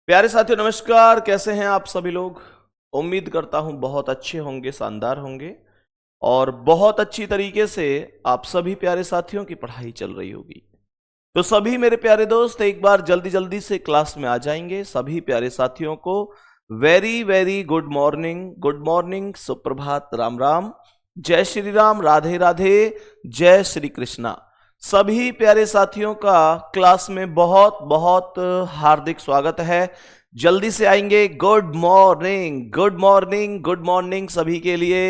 प्यारे साथियों नमस्कार। कैसे हैं आप सभी लोग। उम्मीद करता हूं बहुत अच्छे होंगे, शानदार होंगे और बहुत अच्छी तरीके से आप सभी प्यारे साथियों की पढ़ाई चल रही होगी। तो सभी मेरे प्यारे दोस्त एक बार जल्दी जल्दी से क्लास में आ जाएंगे। सभी प्यारे साथियों को very very good morning, good morning, सुप्रभात, राम राम, जय श्री राम, राधे राधे, जय श्री कृष्णा। सभी प्यारे साथियों का क्लास में बहुत बहुत हार्दिक स्वागत है। जल्दी से आएंगे। Good morning, good morning, good morning सभी के लिए।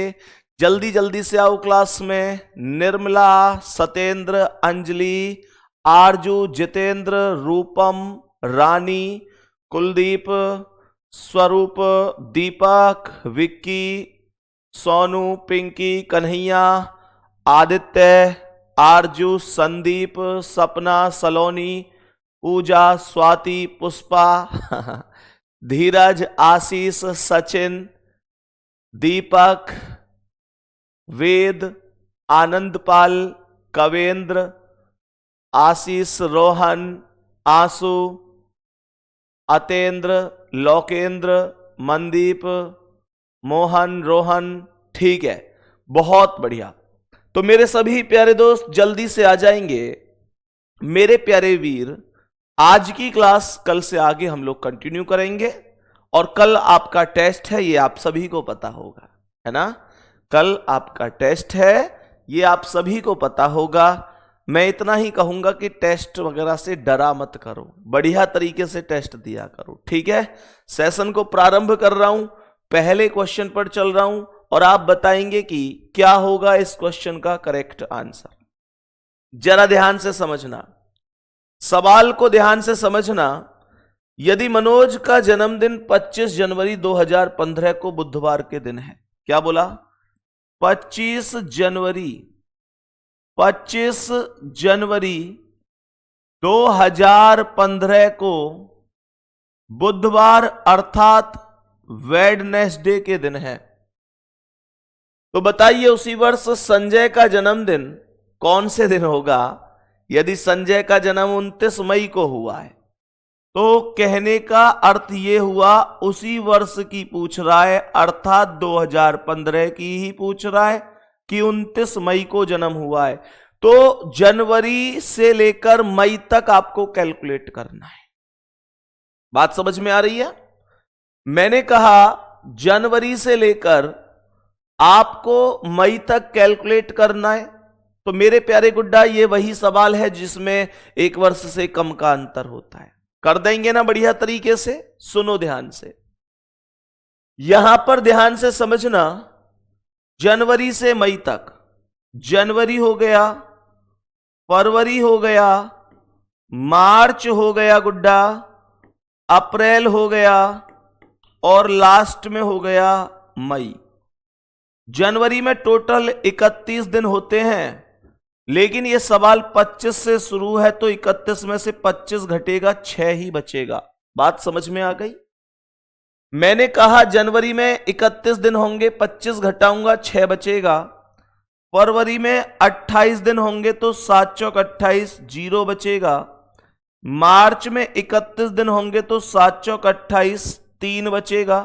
जल्दी जल्दी से आओ क्लास में। निर्मला, सतेंद्र, अंजलि, आरजू, जितेंद्र, रूपम, रानी, कुलदीप, स्वरूप, दीपक, विक्की, सोनू, पिंकी, कन्हैया, आदित्य, आरजू, संदीप, सपना, सलोनी, पूजा, स्वाति, पुष्पा, धीरज, आशीष, सचिन, दीपक, वेद, आनंदपाल, कवेंद्र, आशीष, रोहन, आंसू, अतेंद्र, लोकेंद्र, मनदीप, मोहन, रोहन। ठीक है, बहुत बढ़िया। तो मेरे सभी प्यारे दोस्त जल्दी से आ जाएंगे। मेरे प्यारे वीर, आज की क्लास कल से आगे हम लोग कंटिन्यू करेंगे और कल आपका टेस्ट है, ये आप सभी को पता होगा, है ना। कल आपका टेस्ट है, ये आप सभी को पता होगा। मैं इतना ही कहूंगा कि टेस्ट वगैरह से डरा मत करो, बढ़िया तरीके से टेस्ट दिया करो, ठीक है। सेशन को प्रारंभ कर रहा हूं, पहले क्वेश्चन पर चल रहा हूं और आप बताएंगे कि क्या होगा इस क्वेश्चन का करेक्ट आंसर। जरा ध्यान से समझना, सवाल को ध्यान से समझना। यदि मनोज का जन्मदिन 25 जनवरी 2015 को बुधवार के दिन है, क्या बोला? 25 जनवरी 2015 को बुधवार अर्थात वेडनेसडे के दिन है। तो बताइए उसी वर्ष संजय का जन्मदिन कौन से दिन होगा? यदि संजय का जन्म 29 मई को हुआ है तो कहने का अर्थ यह हुआ उसी वर्ष की पूछ रहा है, अर्थात 2015 की ही पूछ रहा है कि 29 मई को जन्म हुआ है। तो जनवरी से लेकर मई तक आपको कैलकुलेट करना है। बात समझ में आ रही है? मैंने कहा जनवरी से लेकर आपको मई तक कैलकुलेट करना है। तो मेरे प्यारे गुड्डा, ये वही सवाल है जिसमें एक वर्ष से कम का अंतर होता है। कर देंगे ना बढ़िया तरीके से? सुनो ध्यान से, यहां पर ध्यान से समझना। जनवरी से मई तक, जनवरी हो गया, फरवरी हो गया, मार्च हो गया गुड्डा, अप्रैल हो गया और लास्ट में हो गया मई। जनवरी में टोटल 31 दिन होते हैं, लेकिन यह सवाल 25 से शुरू है तो 31 में से 25 घटेगा, 6 ही बचेगा। बात समझ में आ गई? मैंने कहा जनवरी में 31 दिन होंगे, 25 घटाऊंगा 6 बचेगा। फरवरी में 28 दिन होंगे तो 7 चौक 28, 0 बचेगा। मार्च में 31 दिन होंगे तो 7 चौक 28, 3 बचेगा।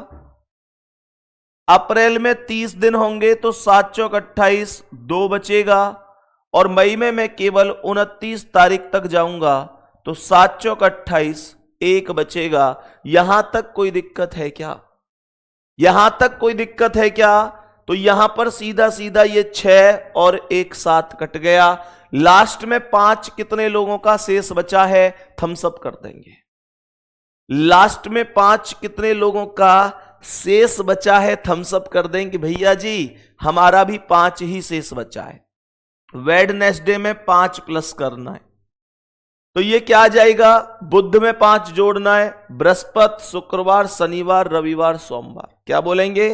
अप्रैल में 30 दिन होंगे तो 7 चौक 28, 2 बचेगा। और मई में मैं केवल 29 तारीख तक जाऊंगा तो 7 चौक 28, 1 बचेगा। यहां तक कोई दिक्कत है क्या? यहां तक कोई दिक्कत है क्या? तो यहां पर सीधा सीधा ये 6 और 1 7 कट गया। लास्ट में 5 कितने लोगों का शेष बचा है? थम्स अप कर देंगे। लास्ट में 5 कितने लोगों का शेष बचा है? थम्स अप कर देंगे। भैया जी हमारा भी 5 ही शेष बचा है। वेडनेसडे में 5 प्लस करना है तो ये क्या आ जाएगा? बुध में 5 जोड़ना है, बृहस्पति, शुक्रवार, शनिवार, रविवार, सोमवार। क्या बोलेंगे?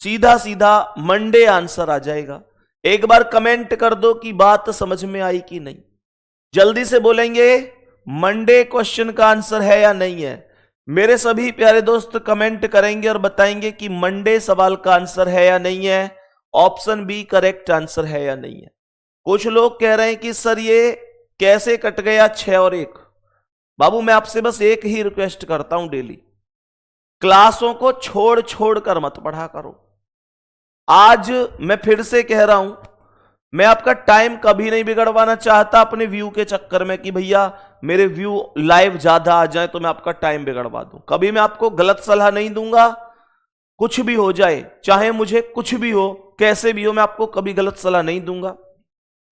सीधा सीधा मंडे आंसर आ जाएगा। एक बार कमेंट कर दो कि बात समझ में आई कि नहीं। जल्दी से बोलेंगे मंडे क्वेश्चन का आंसर है या नहीं है। मेरे सभी प्यारे दोस्त कमेंट करेंगे और बताएंगे कि मंडे सवाल का आंसर है या नहीं है, ऑप्शन बी करेक्ट आंसर है या नहीं है। कुछ लोग कह रहे हैं कि सर ये कैसे कट गया 6 और 1। बाबू मैं आपसे बस एक ही रिक्वेस्ट करता हूं, डेली क्लासों को छोड़ छोड़ कर मत पढ़ा करो। आज मैं फिर से कह रहा हूं, मैं आपका टाइम कभी नहीं बिगड़वाना चाहता अपने व्यू के चक्कर में कि भैया मेरे व्यू लाइव ज्यादा आ जाए तो मैं आपका टाइम बिगड़वा दूं। कभी मैं आपको गलत सलाह नहीं दूंगा। कुछ भी हो जाए, चाहे मुझे कुछ भी हो, कैसे भी हो, मैं आपको कभी गलत सलाह नहीं दूंगा।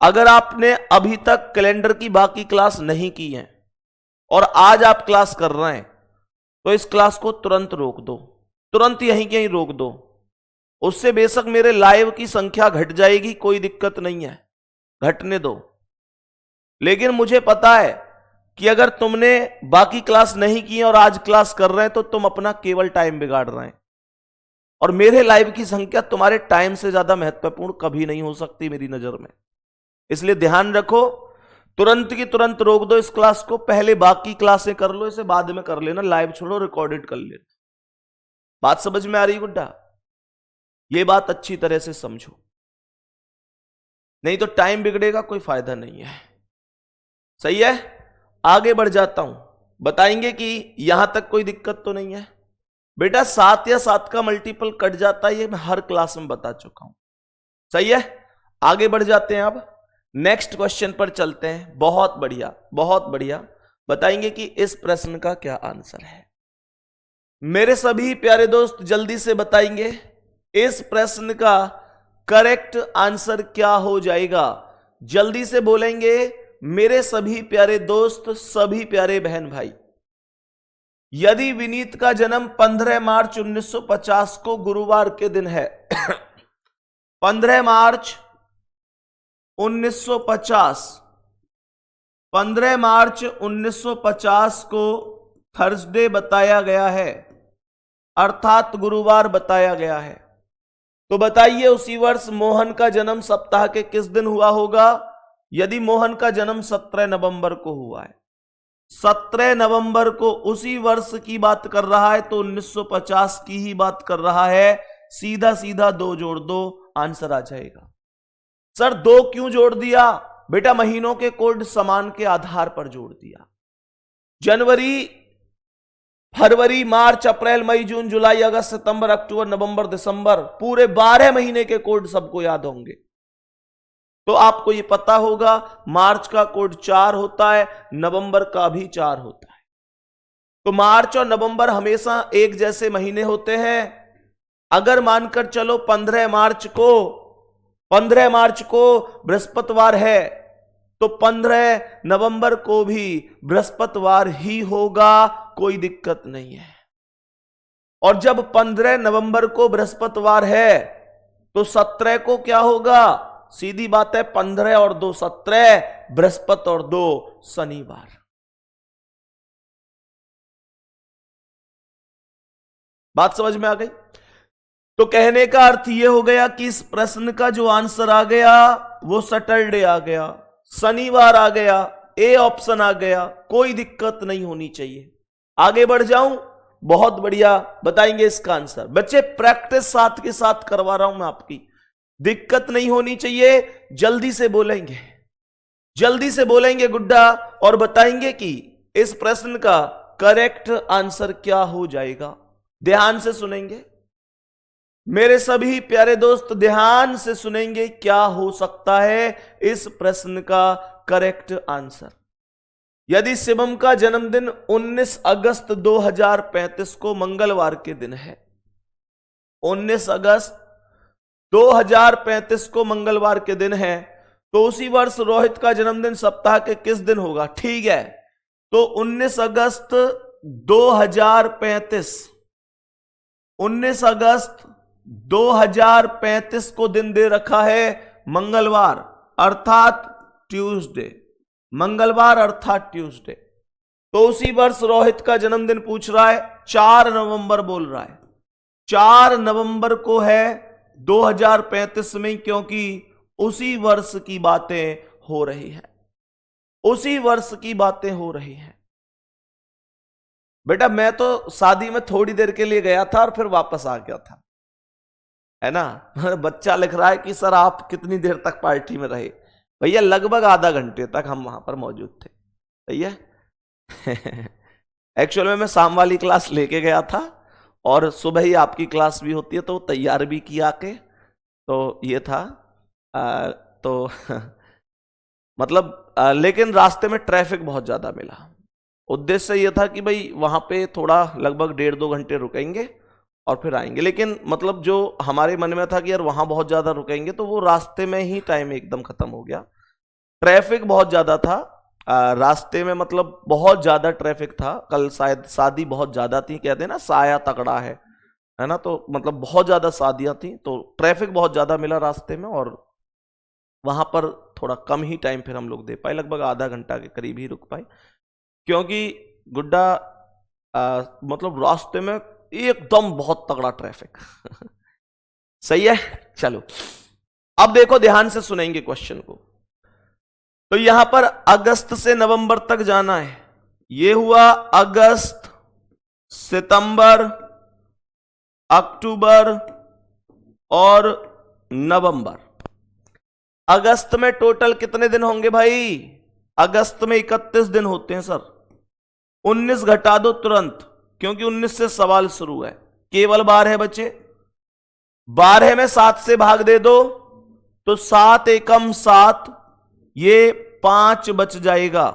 अगर आपने अभी तक कैलेंडर की बाकी क्लास नहीं की है और आज आप क्लास कर रहे हैं, तो इस क्लास को तुरंत रोक दो, तुरंत यहीं के यहीं रोक दो। उससे बेशक मेरे लाइव की संख्या घट जाएगी, कोई दिक्कत नहीं है, घटने दो। लेकिन मुझे पता है कि अगर तुमने बाकी क्लास नहीं की है और आज क्लास कर रहे हैं तो तुम अपना केवल टाइम बिगाड़ रहे हैं, और मेरे लाइव की संख्या तुम्हारे टाइम से ज्यादा महत्वपूर्ण कभी नहीं हो सकती मेरी नजर में। इसलिए ध्यान रखो, तुरंत की तुरंत रोक दो इस क्लास को। पहले बाकी क्लासें कर लो, इसे बाद में कर लेना, लाइव छोड़ो, रिकॉर्डेड कर लेना। बात समझ में आ रही गुड्डा? ये बात अच्छी तरह से समझो, नहीं तो टाइम बिगड़ेगा, कोई फायदा नहीं है। सही है, आगे बढ़ जाता हूं। बताएंगे कि यहां तक कोई दिक्कत तो नहीं है। बेटा 7 या 7 का मल्टीपल कट जाता है, ये मैं हर क्लास में बता चुका हूं। सही है, आगे बढ़ जाते हैं। अब नेक्स्ट क्वेश्चन पर चलते हैं। बहुत बढ़िया, बहुत बढ़िया। बताएंगे कि इस प्रश्न का क्या आंसर है। मेरे सभी प्यारे दोस्त जल्दी से बताएंगे इस प्रश्न का करेक्ट आंसर क्या हो जाएगा। जल्दी से बोलेंगे मेरे सभी प्यारे दोस्त, सभी प्यारे बहन भाई। यदि विनीत का जन्म 15 मार्च 1950 को गुरुवार के दिन है 15 मार्च 1950, 15 मार्च 1950 को थर्सडे बताया गया है, अर्थात गुरुवार बताया गया है। तो बताइए उसी वर्ष मोहन का जन्म सप्ताह के किस दिन हुआ होगा। यदि मोहन का जन्म 17 नवंबर को हुआ है, 17 नवंबर को उसी वर्ष की बात कर रहा है, तो 1950 की ही बात कर रहा है। सीधा सीधा 2 जोड़ दो, आंसर आ जाएगा। सर 2 क्यों जोड़ दिया? बेटा महीनों के कोड समान के आधार पर जोड़ दिया। जनवरी, फरवरी, मार्च, अप्रैल, मई, जून, जुलाई, अगस्त, सितंबर, अक्टूबर, नवंबर, दिसंबर, पूरे 12 महीने के कोड सबको याद होंगे। तो आपको ये पता होगा मार्च का कोड 4 होता है, नवंबर का भी 4 होता है। तो मार्च और नवंबर हमेशा एक जैसे महीने होते हैं। अगर मानकर चलो 15 मार्च को बृहस्पतिवार है, तो 15 नवंबर को भी बृहस्पतिवार ही होगा, कोई दिक्कत नहीं है। और जब 15 नवंबर को बृहस्पतिवार है, तो 17 को क्या होगा? सीधी बात है, 15 और 2 17, बृहस्पति और 2 शनिवार। बात समझ में आ गई? तो कहने का अर्थ यह हो गया कि इस प्रश्न का जो आंसर आ गया वो सैटरडे आ गया, शनिवार आ गया, ए ऑप्शन आ गया। कोई दिक्कत नहीं होनी चाहिए। आगे बढ़ जाऊं? बहुत बढ़िया, बताएंगे इसका आंसर। बच्चे प्रैक्टिस साथ के साथ करवा रहा हूं मैं आपकी, दिक्कत नहीं होनी चाहिए। जल्दी से बोलेंगे, जल्दी से बोलेंगे गुड्डा, और बताएंगे कि इस प्रश्न का करेक्ट आंसर क्या हो जाएगा। ध्यान से सुनेंगे मेरे सभी प्यारे दोस्त, ध्यान से सुनेंगे क्या हो सकता है इस प्रश्न का करेक्ट आंसर। यदि शिवम का जन्मदिन 19 अगस्त 2035 को मंगलवार के दिन है, 19 अगस्त 2035 को मंगलवार के दिन है, तो उसी वर्ष रोहित का जन्मदिन सप्ताह के किस दिन होगा? ठीक है, तो 19 अगस्त 2035, 19 अगस्त 2035 को दिन दे रखा है मंगलवार अर्थात ट्यूसडे, मंगलवार अर्थात ट्यूसडे। तो उसी वर्ष रोहित का जन्मदिन पूछ रहा है, 4 नवंबर बोल रहा है, 4 नवंबर को है 2035 में, क्योंकि उसी वर्ष की बातें हो रही हैं, उसी वर्ष की बातें हो रही हैं। बेटा मैं तो शादी में थोड़ी देर के लिए गया था और फिर वापस आ गया था, है ना। बच्चा लिख रहा है कि सर आप कितनी देर तक पार्टी में रहे? भैया लगभग आधा घंटे तक हम वहां पर मौजूद थे। भैया एक्चुअल में मैं शाम वाली क्लास लेके गया था और सुबह ही आपकी क्लास भी होती है तो तैयार भी किया के, तो ये था तो मतलब लेकिन रास्ते में ट्रैफिक बहुत ज्यादा मिला। उद्देश्य ये था कि भाई वहां पे थोड़ा लगभग 1.5-2 घंटे रुकेंगे और फिर आएंगे, लेकिन मतलब जो हमारे मन में था कि यार वहां बहुत ज्यादा रुकेंगे, तो वो रास्ते में ही टाइम एकदम खत्म हो गया। ट्रैफिक बहुत ज्यादा था रास्ते में, मतलब बहुत ज्यादा ट्रैफिक था। कल शायद शादी बहुत ज्यादा थी, कहते हैं ना साया तगड़ा है ना, तो मतलब बहुत ज्यादा शादियां थी, तो ट्रैफिक बहुत ज्यादा मिला रास्ते में और वहां पर थोड़ा कम ही टाइम फिर हम लोग दे पाए, लगभग आधा घंटा के करीब ही रुक पाए, क्योंकि गुड्डा मतलब रास्ते में एकदम बहुत तगड़ा ट्रैफिक। सही है, चलो अब देखो ध्यान से सुनेंगे क्वेश्चन को। तो यहां पर अगस्त से नवंबर तक जाना है। यह हुआ अगस्त, सितंबर, अक्टूबर और नवंबर। अगस्त में टोटल कितने दिन होंगे भाई? अगस्त में 31 दिन होते हैं सर। 19 घटा दो तुरंत, क्योंकि 19 से सवाल शुरू है। केवल 12 बचे। 12 में 7 से भाग दे दो तो 7 एकम 7, ये 5 बच जाएगा।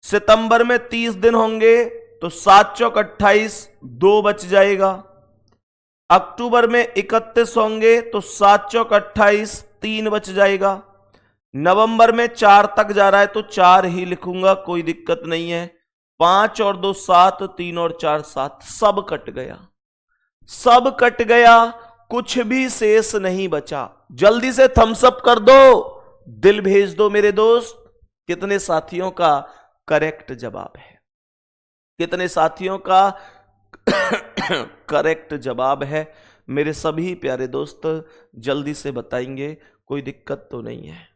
सितंबर में 30 दिन होंगे तो 7 चौक 28, 2 बच जाएगा। अक्टूबर में 31 होंगे तो 7 चौक 28, 3 बच जाएगा। नवंबर में 4 तक जा रहा है तो 4 ही लिखूंगा, कोई दिक्कत नहीं है। 5 और 2 7, 3 और 4 7, सब कट गया, सब कट गया, कुछ भी शेष नहीं बचा। जल्दी से थम्स अप कर दो, दिल भेज दो मेरे दोस्त। कितने साथियों का करेक्ट जवाब है? कितने साथियों का करेक्ट जवाब है मेरे सभी प्यारे दोस्त? जल्दी से बताएंगे, कोई दिक्कत तो नहीं है।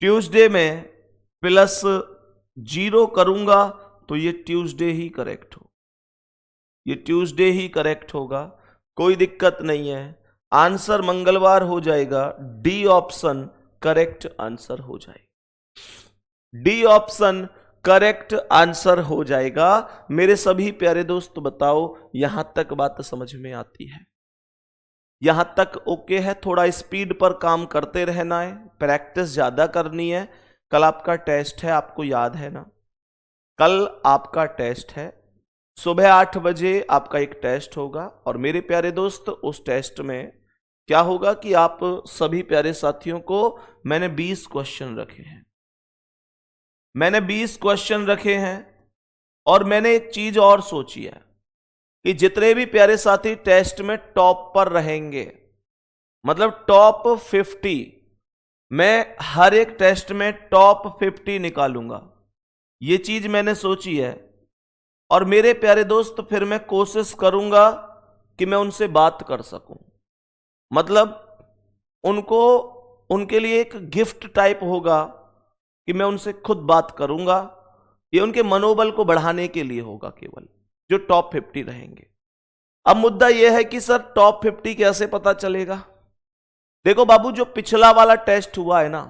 ट्यूसडे में +0 करूंगा तो ये ट्यूसडे ही करेक्ट हो, ये ट्यूसडे ही करेक्ट होगा, कोई दिक्कत नहीं है। आंसर मंगलवार हो जाएगा, डी ऑप्शन करेक्ट आंसर हो जाएगा, डी ऑप्शन करेक्ट आंसर हो जाएगा। मेरे सभी प्यारे दोस्त बताओ, यहां तक बात समझ में आती है? यहां तक ओके है? थोड़ा स्पीड पर काम करते रहना है, प्रैक्टिस ज्यादा करनी है। कल आपका टेस्ट है, आपको याद है ना? कल आपका टेस्ट है, सुबह 8 बजे आपका एक टेस्ट होगा। और मेरे प्यारे दोस्त उस टेस्ट में क्या होगा कि आप सभी प्यारे साथियों को मैंने 20 क्वेश्चन रखे हैं, मैंने 20 क्वेश्चन रखे हैं। और मैंने एक चीज और सोची है कि जितने भी प्यारे साथी टेस्ट में टॉप पर रहेंगे, मतलब टॉप 50, मैं हर एक टेस्ट में टॉप 50 निकालूंगा, ये चीज मैंने सोची है। और मेरे प्यारे दोस्त फिर मैं कोशिश करूंगा कि मैं उनसे बात कर सकूं, मतलब उनको, उनके लिए एक गिफ्ट टाइप होगा कि मैं उनसे खुद बात करूंगा। ये उनके मनोबल को बढ़ाने के लिए होगा केवल, जो टॉप 50 रहेंगे। अब मुद्दा यह है कि सर टॉप 50 कैसे पता चलेगा? देखो बाबू, जो पिछला वाला टेस्ट हुआ है ना,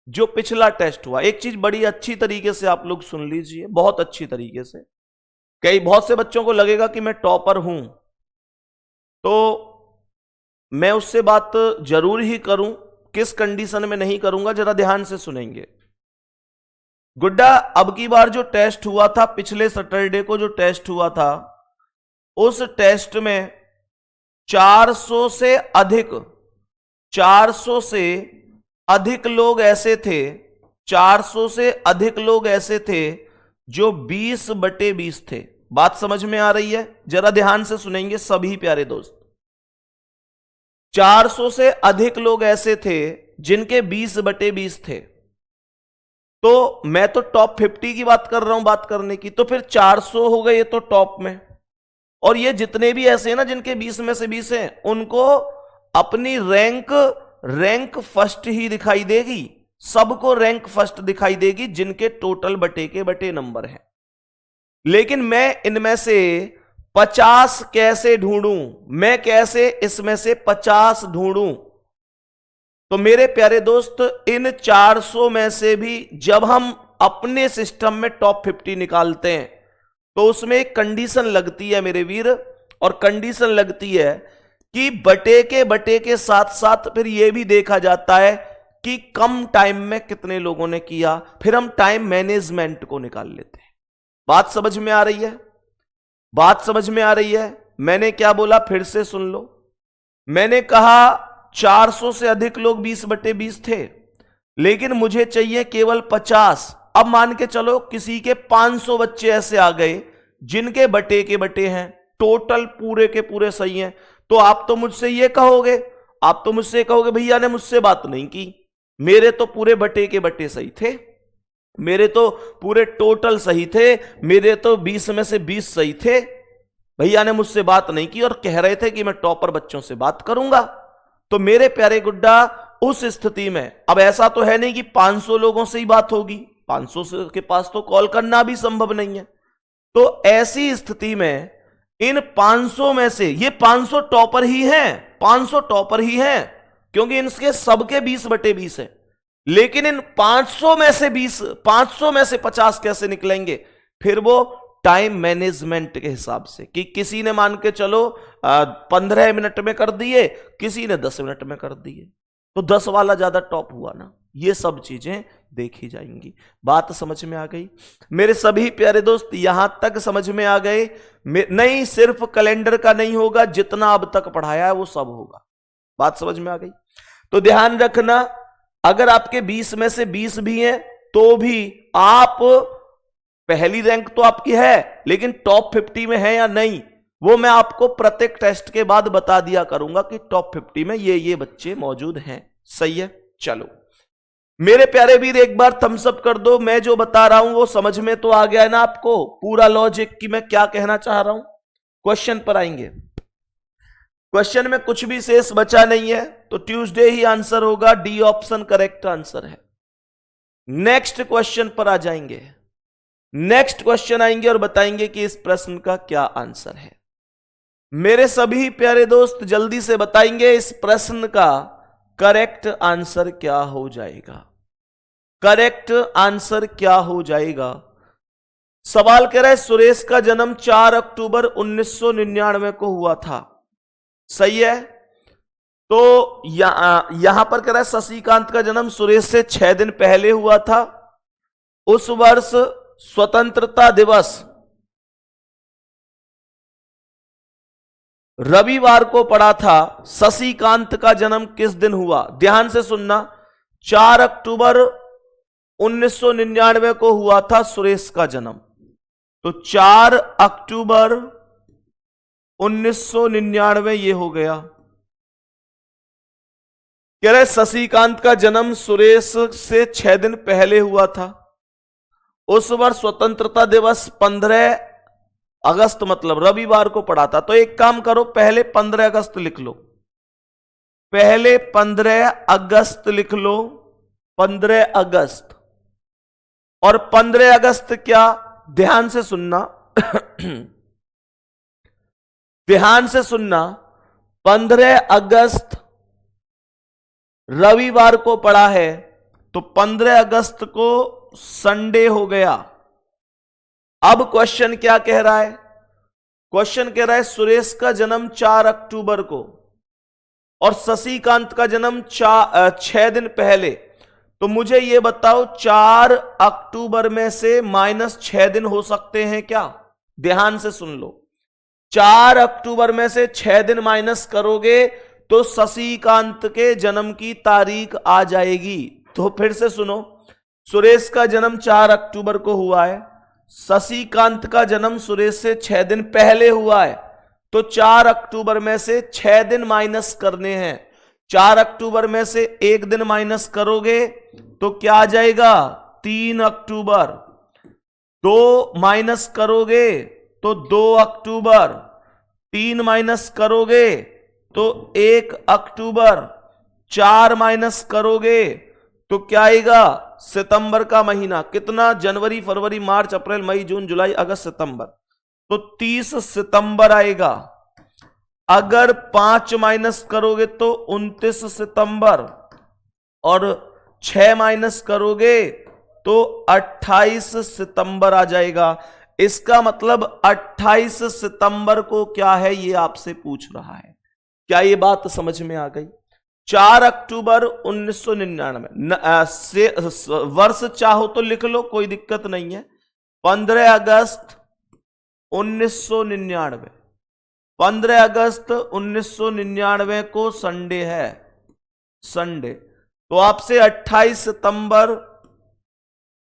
जो पिछला टेस्ट हुआ, एक चीज बड़ी अच्छी तरीके से आप लोग सुन लीजिए, बहुत अच्छी तरीके से। कई बहुत से बच्चों को लगेगा कि मैं टॉपर हूं, तो मैं उससे बात जरूर ही करूं, किस कंडीशन में नहीं करूंगा, जरा ध्यान से सुनेंगे। गुड्डा, अब की बार जो टेस्ट हुआ था, पिछले सैटरडे को जो टेस्ट हुआ था, उस टेस्ट में 400 से अधिक, 400 से अधिक लोग ऐसे थे, 400 से अधिक लोग ऐसे थे जो 20/20 थे। बात समझ में आ रही है? जरा ध्यान से सुनेंगे सभी प्यारे दोस्त। 400 से अधिक लोग ऐसे थे जिनके 20/20 थे। तो मैं तो टॉप 50 की बात कर रहा हूं, बात करने की, तो फिर 400 हो गए ये तो टॉप में। और ये जितने भी ऐसे हैं ना जिनके 20 में से 20 हैं, उनको अपनी रैंक फर्स्ट ही दिखाई देगी, सबको रैंक फर्स्ट दिखाई देगी जिनके टोटल बटे के बटे नंबर हैं। लेकिन मैं इनमें से 50 कैसे ढूंढूं? मैं कैसे इसमें से 50 ढूंढूं? तो मेरे प्यारे दोस्त, इन 400 में से भी जब हम अपने सिस्टम में टॉप 50 निकालते हैं तो उसमें एक कंडीशन लगती है मेरे वीर, और कंडीशन लगती है कि बटे के साथ साथ फिर यह भी देखा जाता है कि कम टाइम में कितने लोगों ने किया, फिर हम टाइम मैनेजमेंट को निकाल लेते हैं। बात समझ में आ रही है? बात समझ में आ रही है? मैंने क्या बोला फिर से सुन लो। मैंने कहा 400 से अधिक लोग 20/20 थे, लेकिन मुझे चाहिए केवल 50। अब मान के चलो किसी के 500 बच्चे ऐसे आ गए जिनके बटे के बटे हैं, टोटल पूरे के पूरे सही हैं, तो आप तो मुझसे ये कहोगे, आप तो मुझसे कहोगे भैया ने मुझसे बात नहीं की, मेरे तो पूरे बटे के बटे सही थे, मेरे तो पूरे टोटल सही थे, मेरे तो 20 में से 20 सही थे, भैया ने मुझसे बात नहीं की और कह रहे थे कि मैं टॉपर बच्चों से बात करूंगा। तो मेरे प्यारे गुड्डा, उस स्थिति में अब ऐसा तो है नहीं कि 500 लोगों से ही बात होगी, 500 के पास तो कॉल करना भी संभव नहीं है। तो ऐसी स्थिति में इन 500 में से ये 500 टॉपर ही हैं, 500 टॉपर ही हैं, क्योंकि इनके सबके 20/20 है। लेकिन इन 500 में से 500 में से 50 कैसे निकलेंगे? फिर वो टाइम मैनेजमेंट के हिसाब से कि किसी ने मान के चलो 15 मिनट में कर दिए, किसी ने 10 मिनट में कर दिए, तो 10 वाला ज्यादा टॉप हुआ ना। ये सब चीजें देखी जाएंगी। बात समझ में आ गई मेरे सभी प्यारे दोस्त? यहां तक समझ में आ गए? नहीं, सिर्फ कैलेंडर का नहीं होगा, जितना अब तक पढ़ाया है वो सब होगा। बात समझ में आ गई? तो ध्यान रखना, अगर आपके 20 में से 20 भी हैं तो भी आप, पहली रैंक तो आपकी है, लेकिन टॉप 50 में है या नहीं, वो मैं आपको प्रत्येक टेस्ट के बाद बता दिया करूंगा कि टॉप 50 में ये बच्चे मौजूद हैं। सही है? चलो मेरे प्यारे वीर, एक बार थम्स अप कर दो। मैं जो बता रहा हूं वो समझ में तो आ गया है ना आपको, पूरा लॉजिक कि मैं क्या कहना चाह रहा हूं। क्वेश्चन पर आएंगे। क्वेश्चन में कुछ भी शेष बचा नहीं है, तो ट्यूसडे ही आंसर होगा। डी ऑप्शन करेक्ट आंसर है। नेक्स्ट क्वेश्चन पर आ जाएंगे। नेक्स्ट क्वेश्चन आएंगे और बताएंगे कि इस प्रश्न का क्या आंसर है। मेरे सभी प्यारे दोस्त जल्दी से बताएंगे इस प्रश्न का करेक्ट आंसर क्या हो जाएगा। करेक्ट आंसर क्या हो जाएगा? सवाल कह रहा है सुरेश का जन्म 4 अक्टूबर 1999 को हुआ था। सही है? तो यहां पर कह रहा है शशिकांत का जन्म सुरेश से 6 दिन पहले हुआ था। उस वर्ष स्वतंत्रता दिवस रविवार को पड़ा था। शशिकांत का जन्म किस दिन हुआ? ध्यान से सुनना, 4 अक्टूबर 1999 को हुआ था सुरेश का जन्म। तो 4 अक्टूबर 1999 ये हो गया। कह रहे शशिकांत का जन्म सुरेश से 6 दिन पहले हुआ था। उस वर्ष स्वतंत्रता दिवस 15 अगस्त मतलब रविवार को पड़ा था। तो एक काम करो, पहले 15 अगस्त लिख लो, पहले 15 अगस्त लिख लो, 15 अगस्त। और 15 अगस्त क्या, ध्यान से सुनना ध्यान से सुनना, 15 अगस्त रविवार को पड़ा है, तो 15 अगस्त को संडे हो गया। अब क्वेश्चन क्या कह रहा है? क्वेश्चन कह रहा है सुरेश का जन्म 4 अक्टूबर को और शशिकांत का जन्म 6 दिन पहले। तो मुझे यह बताओ 4 अक्टूबर में से -6 दिन हो सकते हैं क्या? ध्यान से सुन लो, 4 अक्टूबर में से 6 दिन माइनस करोगे तो शशिकांत के जन्म की तारीख आ जाएगी। तो फिर से सुनो, सुरेश का जन्म 4 अक्टूबर को हुआ है, शशिकांत का जन्म सुरेश से 6 दिन पहले हुआ है। तो 4 अक्टूबर में से 6 दिन माइनस करने हैं। 4 अक्टूबर में से 1 दिन माइनस करोगे तो क्या आ जाएगा? 3 अक्टूबर। 2 माइनस करोगे तो 2 अक्टूबर। 3 माइनस करोगे तो 1 अक्टूबर। 4 माइनस करोगे तो क्या आएगा? सितंबर का महीना। कितना? जनवरी, फरवरी, मार्च, अप्रैल, मई, जून, जुलाई, अगस्त, सितंबर। तो 30 सितंबर आएगा। अगर 5 माइनस करोगे तो 29 सितंबर, और 6 माइनस करोगे तो 28 सितंबर आ जाएगा। इसका मतलब 28 सितंबर को क्या है ये आपसे पूछ रहा है। क्या ये बात समझ में आ गई? 4 अक्टूबर 1999 से वर्ष चाहो तो लिख लो, कोई दिक्कत नहीं है। 15 अगस्त 1999, 15 अगस्त 1999 को संडे है, संडे। तो आपसे 28 सितंबर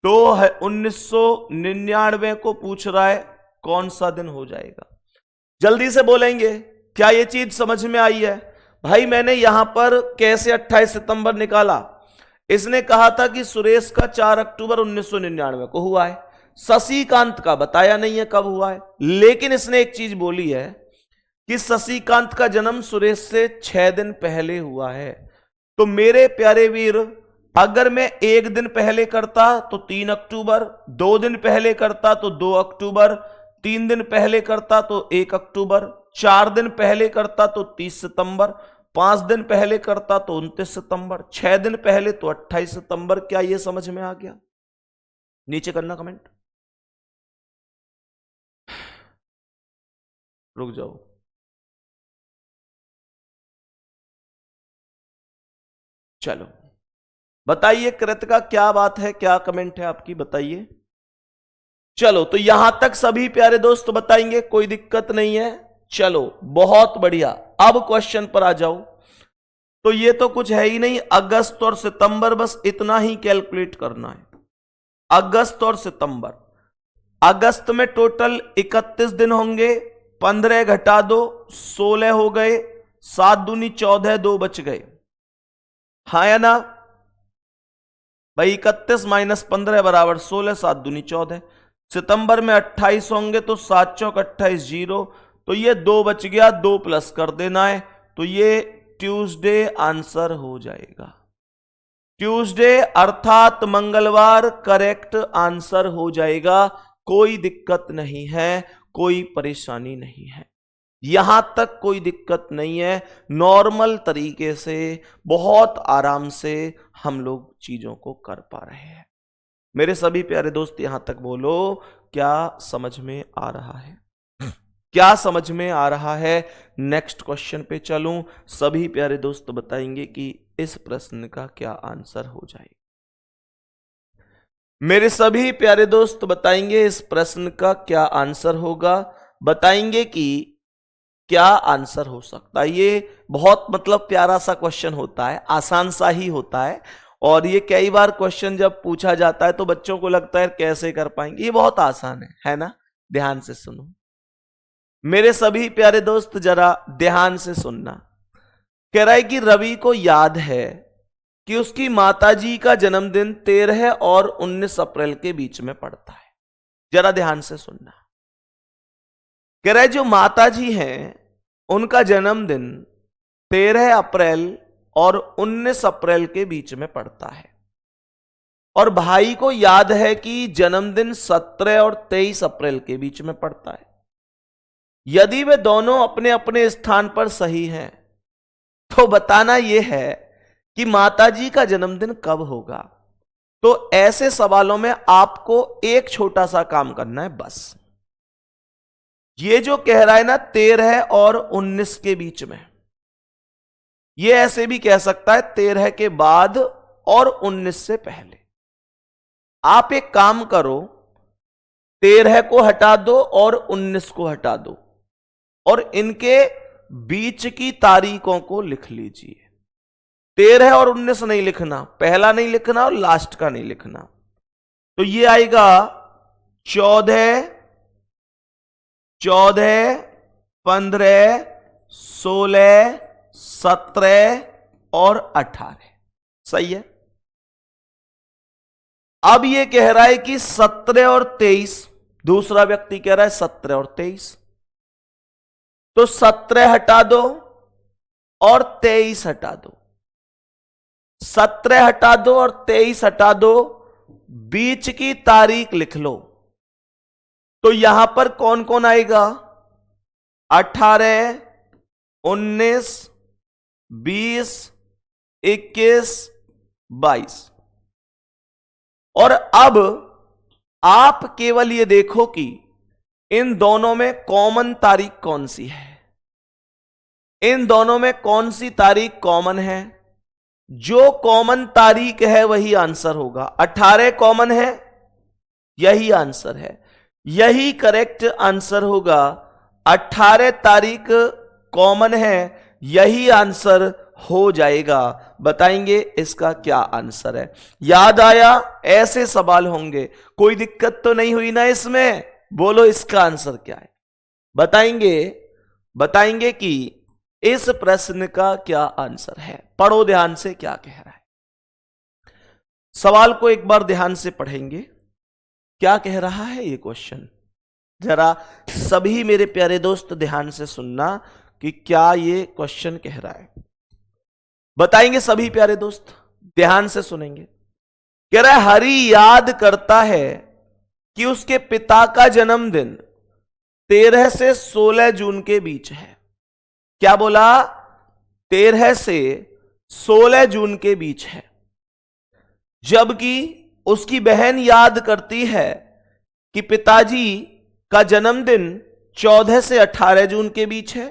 1999 को पूछ रहा है कौन सा दिन हो जाएगा। जल्दी से बोलेंगे, क्या ये चीज समझ में आई है? भाई मैंने यहां पर कैसे 28 सितंबर निकाला? इसने कहा था कि सुरेश का 4 अक्टूबर 1999 को हुआ है, शशिकांत का बताया नहीं है कब हुआ है, लेकिन इसने एक चीज बोली है कि शशिकांत का जन्म सुरेश से 6 दिन पहले हुआ है। तो मेरे प्यारे वीर, अगर मैं 1 दिन पहले करता तो 3 अक्टूबर, 2 दिन पहले करता तो 2 अक्टूबर, 3 दिन पहले करता तो 1 अक्टूबर, 4 दिन पहले करता तो 30 सितंबर, 5 दिन पहले करता तो 29 सितंबर, 6 दिन पहले तो 28 सितंबर। क्या यह समझ में आ गया? नीचे करना कमेंट। रुक जाओ, चलो बताइए कृत का क्या बात है, क्या कमेंट है आपकी, बताइए। चलो तो यहां तक सभी प्यारे दोस्त बताएंगे, कोई दिक्कत नहीं है। चलो बहुत बढ़िया, अब क्वेश्चन पर आ जाओ। तो ये तो कुछ है ही नहीं, अगस्त और सितंबर, बस इतना ही कैलकुलेट करना है। अगस्त और सितंबर, अगस्त में टोटल 31 दिन होंगे, 15 घटा दो 16 हो गए, 7 दूनी 14, 2 बच गए, हाँ या ना भाई? 31 माइनस 15 बराबर 16, 7 दूनी 14। सितंबर में 28 होंगे तो 7 चौक 28, 0, तो ये 2 बच गया, 2 प्लस कर देना है, तो ये ट्यूसडे आंसर हो जाएगा। ट्यूसडे अर्थात मंगलवार करेक्ट आंसर हो जाएगा। कोई दिक्कत नहीं है, कोई परेशानी नहीं है, यहां तक कोई दिक्कत नहीं है। नॉर्मल तरीके से बहुत आराम से हम लोग चीजों को कर पा रहे हैं। मेरे सभी प्यारे दोस्त यहां तक बोलो, क्या समझ में आ रहा है? क्या समझ में आ रहा है? नेक्स्ट क्वेश्चन पे चलूं, सभी प्यारे दोस्त बताएंगे कि इस प्रश्न का क्या आंसर हो जाएगा। मेरे सभी प्यारे दोस्त बताएंगे इस प्रश्न का क्या आंसर होगा, बताएंगे कि क्या आंसर हो सकता है। ये बहुत मतलब प्यारा सा क्वेश्चन होता है, आसान सा ही होता है, और ये कई बार क्वेश्चन जब पूछा जाता है तो बच्चों को लगता है कैसे कर पाएंगे। ये बहुत आसान है ना? ध्यान से सुनो मेरे सभी प्यारे दोस्त, जरा ध्यान से सुनना। कह रहा है कि रवि को याद है कि उसकी माताजी का जन्मदिन 13 और 19 अप्रैल के बीच में पड़ता है। जरा ध्यान से सुनना। कह रहा है जो माताजी हैं उनका जन्मदिन 13 अप्रैल और 19 अप्रैल के बीच में पड़ता है, और भाई को याद है कि जन्मदिन 17 और 23 अप्रैल के बीच में पड़ता है। यदि वे दोनों अपने अपने स्थान पर सही हैं तो बताना यह है कि माताजी का जन्मदिन कब होगा। तो ऐसे सवालों में आपको एक छोटा सा काम करना है बस। ये जो कह रहा है ना 13 और 19 के बीच में, ये ऐसे भी कह सकता है 13 के बाद और 19 से पहले। आप एक काम करो, 13 को हटा दो और 19 को हटा दो, और इनके बीच की तारीखों को लिख लीजिए। 13 और 19 नहीं लिखना, पहला नहीं लिखना और लास्ट का नहीं लिखना। तो ये आएगा 14, 15, 16, 17 और 18। सही है। अब ये कह रहा है कि 17 और 23, दूसरा व्यक्ति कह रहा है 17 और 23, तो 17 हटा दो और 23 हटा दो, 17 हटा दो और 23 हटा दो, बीच की तारीख लिख लो। तो यहां पर कौन कौन आएगा? 18, 19, 20, 21, 22। और अब आप केवल ये देखो कि इन दोनों में कॉमन तारीख कौन सी है, इन दोनों में कौन सी तारीख कॉमन है। जो कॉमन तारीख है वही आंसर होगा। 18 कॉमन है, यही आंसर है, यही करेक्ट आंसर होगा। 18 तारीख कॉमन है, यही आंसर हो जाएगा। बताएंगे इसका क्या आंसर है। याद आया? ऐसे सवाल होंगे, कोई दिक्कत तो नहीं हुई ना इसमें? बोलो इसका आंसर क्या है। बताएंगे कि इस प्रश्न का क्या आंसर है। पढ़ो ध्यान से क्या कह रहा है। सवाल को एक बार ध्यान से पढ़ेंगे, क्या कह रहा है ये क्वेश्चन। जरा सभी मेरे प्यारे दोस्त ध्यान से सुनना कि क्या ये क्वेश्चन कह रहा है। बताएंगे सभी प्यारे दोस्त, ध्यान से सुनेंगे। कह रहा है हरि याद करता है कि उसके पिता का जन्मदिन 13 से 16 जून के बीच है। क्या बोला? 13 से 16 जून के बीच है। जबकि उसकी बहन याद करती है कि पिताजी का जन्मदिन 14 से 18 जून के बीच है।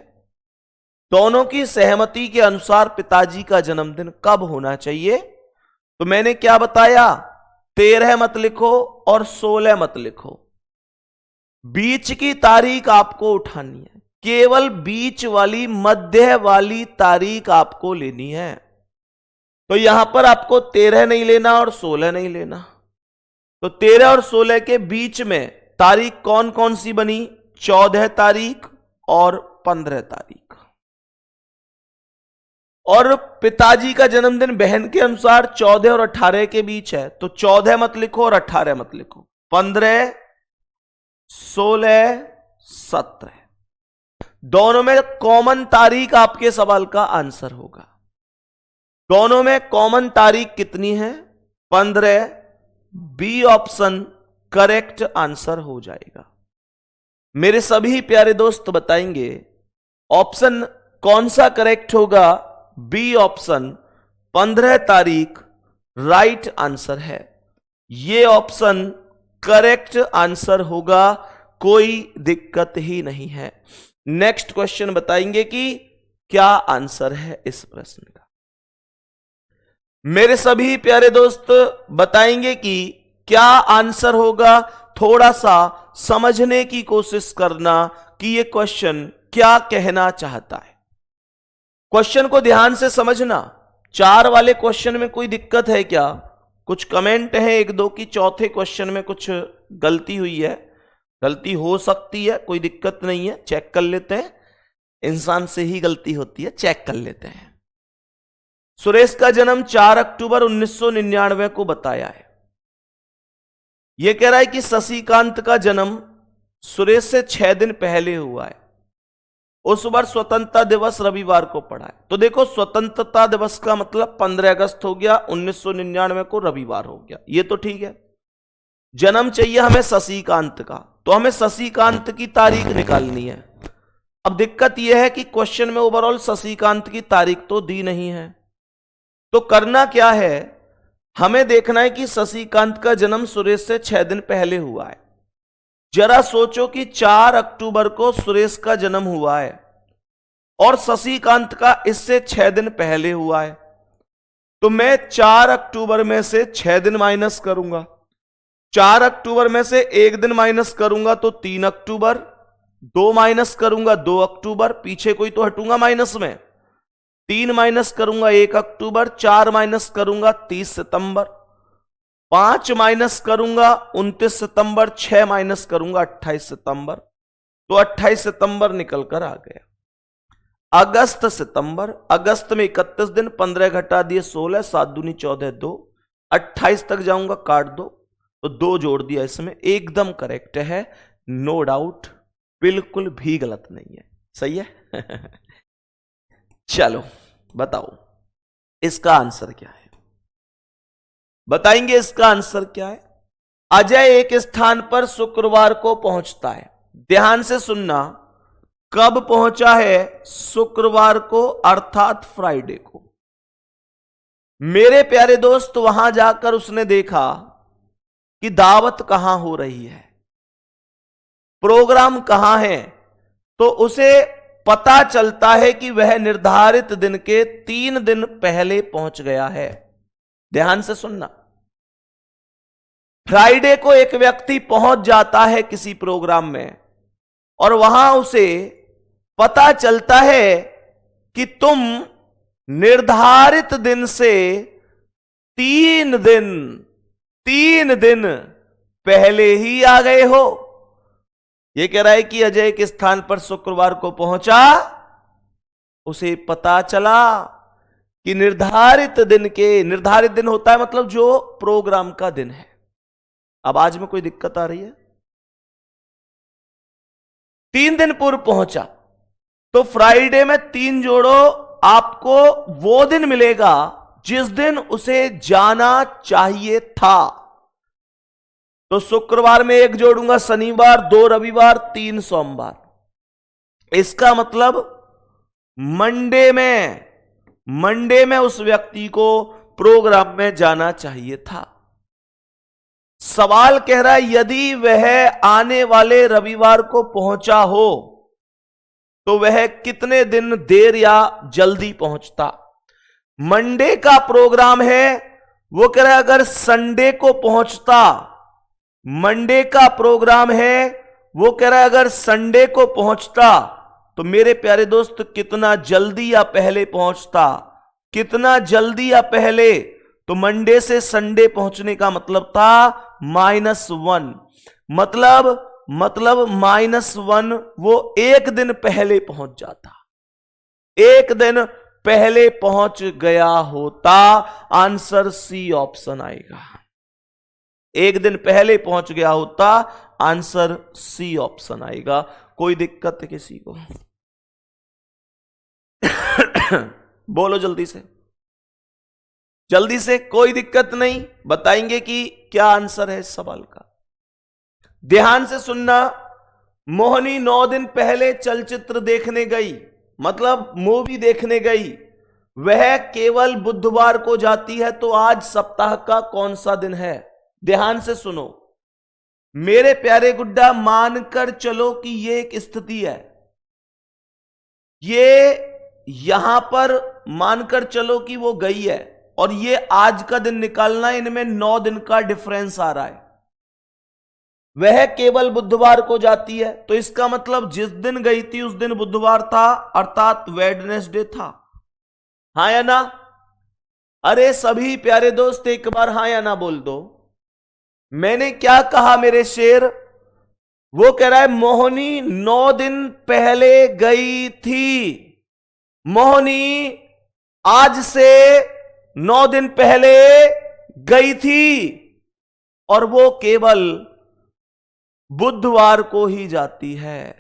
दोनों की सहमति के अनुसार पिताजी का जन्मदिन कब होना चाहिए? तो मैंने क्या बताया, 13 मत लिखो और 16 मत लिखो, बीच की तारीख आपको उठानी है। केवल बीच वाली, मध्य वाली तारीख आपको लेनी है। तो यहां पर आपको 13 नहीं लेना और 16 नहीं लेना। तो 13 और 16 के बीच में तारीख कौन कौन सी बनी? 14 तारीख और 15 तारीख। और पिताजी का जन्मदिन बहन के अनुसार 14 और 18 के बीच है। तो 14 मत लिखो और 18 मत लिखो, 15, 16, 17 दोनों में कॉमन तारीख आपके सवाल का आंसर होगा। दोनों में कॉमन तारीख कितनी है? 15। बी ऑप्शन करेक्ट आंसर हो जाएगा। मेरे सभी प्यारे दोस्त बताएंगे ऑप्शन कौन सा करेक्ट होगा? बी ऑप्शन 15 तारीख राइट आंसर है। यह ऑप्शन करेक्ट आंसर होगा, कोई दिक्कत ही नहीं है। नेक्स्ट क्वेश्चन बताएंगे कि क्या आंसर है इस प्रश्न का। मेरे सभी प्यारे दोस्त बताएंगे कि क्या आंसर होगा। थोड़ा सा समझने की कोशिश करना कि यह क्वेश्चन क्या कहना चाहता है। क्वेश्चन को ध्यान से समझना। 4 वाले क्वेश्चन में कोई दिक्कत है क्या? कुछ कमेंट है 1-2 की चौथे क्वेश्चन में कुछ गलती हुई है। गलती हो सकती है, कोई दिक्कत नहीं है, चेक कर लेते हैं। इंसान से ही गलती होती है, चेक कर लेते हैं। सुरेश का जन्म 4 अक्टूबर 1999 को बताया है। यह कह रहा है कि शशिकांत का जन्म सुरेश से 6 दिन पहले हुआ है। उस बार स्वतंत्रता दिवस रविवार को पड़ा है। तो देखो स्वतंत्रता दिवस का मतलब 15 अगस्त हो गया, 1999 को रविवार हो गया, ये तो ठीक है। जन्म चाहिए हमें शशिकांत का, तो हमें शशिकांत की तारीख निकालनी है। अब दिक्कत यह है कि क्वेश्चन में ओवरऑल शशिकांत की तारीख तो दी नहीं है। तो करना क्या है, हमें देखना है कि शशिकांत का जन्म सुरेश से 6 दिन पहले हुआ है। जरा सोचो कि 4 अक्टूबर को सुरेश का जन्म हुआ है और शशिकांत का इससे 6 दिन पहले हुआ है। तो मैं 4 अक्टूबर में से 6 दिन माइनस करूंगा। 4 अक्टूबर में से 1 दिन माइनस करूंगा तो 3 अक्टूबर, 2 माइनस करूंगा 2 अक्टूबर, पीछे कोई तो हटूंगा माइनस में, 3 माइनस करूंगा 1 अक्टूबर, 4 माइनस करूंगा 30 सितंबर, 5 माइनस करूंगा 29 सितंबर, 6 माइनस करूंगा 28 सितंबर। तो 28 सितंबर निकल कर आ गया। अगस्त सितंबर, अगस्त में 31 दिन, 15 घटा दिए 16, 7 दूनी 14, 2, 28 तक जाऊंगा, काट दो, तो 2 जोड़ दिया इसमें। एकदम करेक्ट है, नो डाउट, बिल्कुल भी गलत नहीं है, सही है। चलो बताओ इसका आंसर क्या है। बताएंगे इसका आंसर क्या है। अजय एक स्थान पर शुक्रवार को पहुंचता है। ध्यान से सुनना, कब पहुंचा है? शुक्रवार को, अर्थात फ्राइडे को। मेरे प्यारे दोस्त वहां जाकर उसने देखा कि दावत कहां हो रही है, प्रोग्राम कहां है, तो उसे पता चलता है कि वह निर्धारित दिन के 3 दिन पहले पहुंच गया है। ध्यान से सुनना, फ्राइडे को एक व्यक्ति पहुंच जाता है किसी प्रोग्राम में और वहां उसे पता चलता है कि तुम निर्धारित दिन से 3 दिन पहले ही आ गए हो। यह कह रहा है कि अजय के स्थान पर शुक्रवार को पहुंचा, उसे पता चला कि निर्धारित दिन होता है मतलब जो प्रोग्राम का दिन है। अब आज में कोई दिक्कत आ रही है? 3 दिन पूर्व पहुंचा तो फ्राइडे में 3 जोड़ो, आपको वो दिन मिलेगा जिस दिन उसे जाना चाहिए था। तो शुक्रवार में 1 जोड़ूंगा, शनिवार 2 रविवार 3 सोमवार। इसका मतलब मंडे में उस व्यक्ति को प्रोग्राम में जाना चाहिए था। सवाल कह रहा है यदि वह आने वाले रविवार को पहुंचा हो तो वह कितने दिन देर या जल्दी पहुंचता। मंडे का प्रोग्राम है, वो कह रहा है अगर संडे को पहुंचता, मंडे का प्रोग्राम है, वो कह रहा है अगर संडे को पहुंचता तो मेरे प्यारे दोस्त कितना जल्दी या पहले पहुंचता, कितना जल्दी या पहले। तो मंडे से संडे पहुंचने का मतलब था -1, मतलब -1 वो 1 दिन पहले पहुंच जाता, 1 दिन पहले पहुंच गया होता। आंसर सी ऑप्शन आएगा। 1 दिन पहले पहुंच गया होता, आंसर सी ऑप्शन आएगा। कोई दिक्कत है किसी को? बोलो जल्दी से, कोई दिक्कत नहीं। बताएंगे कि क्या आंसर है इस सवाल का। ध्यान से सुनना, मोहनी 9 दिन पहले चलचित्र देखने गई, मतलब मूवी देखने गई, वह केवल बुधवार को जाती है, तो आज सप्ताह का कौन सा दिन है? ध्यान से सुनो मेरे प्यारे गुड्डा, मानकर चलो कि यह एक स्थिति है, ये यहां पर मानकर चलो कि वो गई है और ये आज का दिन निकालना, इनमें 9 दिन का डिफरेंस आ रहा है। वह केवल बुधवार को जाती है, तो इसका मतलब जिस दिन गई थी उस दिन बुधवार था, अर्थात वेडनेसडे था। हां या ना? अरे सभी प्यारे दोस्त एक बार हां या ना बोल दो। मैंने क्या कहा मेरे शेर? वो कह रहा है मोहनी 9 दिन पहले गई थी। मोहनी आज से 9 दिन पहले गई थी और वो केवल बुधवार को ही जाती है,